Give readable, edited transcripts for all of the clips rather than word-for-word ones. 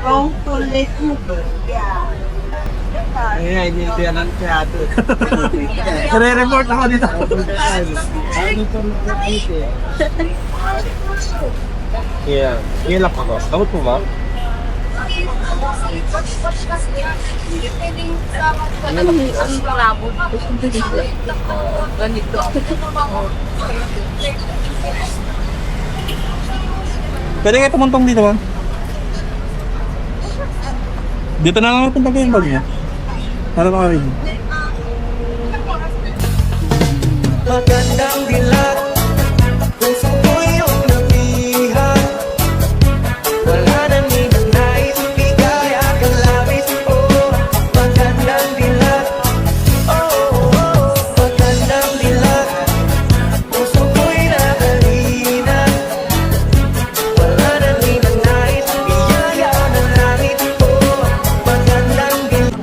Wrong kulit mo. Ay, hindi yan ang teatro. Re-report ako dito. Yeah. Ngilak ako. Takot mo ba? Ang labo. Ganito. Pwede kayo tumuntong dito, ma'am. Dito na lang punta kayo yung bag niya. Para makarin. Magandang dilag, puso ko yung nabihan. Wala na ninang nais, bigay at labis. Oh, magandang dilag. Oh, magandang dilag, puso ko'y nahalina. Wala na ninang nais, biyaya ng langit. Oh, magandang dilag.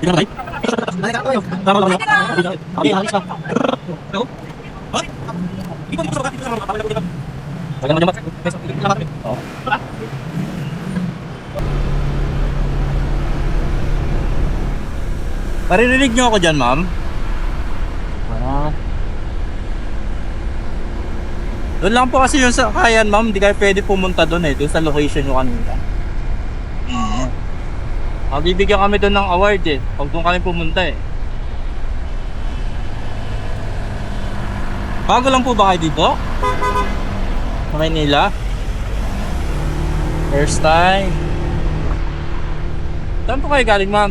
Dito na kayo. Tama lang. Okay, halis ka. Hello? Hoy! Ipon mo sa mga dito sa mga kapatid. Wala naman yung Oo. Maririnig niyo ako dyan, ma'am? Doon lang po kasi yung sa kayan, ma'am. Hindi kayo pwede pumunta doon eh. Doon sa location nyo kanina. Bibigyan kami doon ng award eh. Pag doon kami pumunta eh. Bago lang po ba kayo dito? Sa Maynila? First time. Saan po kayo galing, ma'am?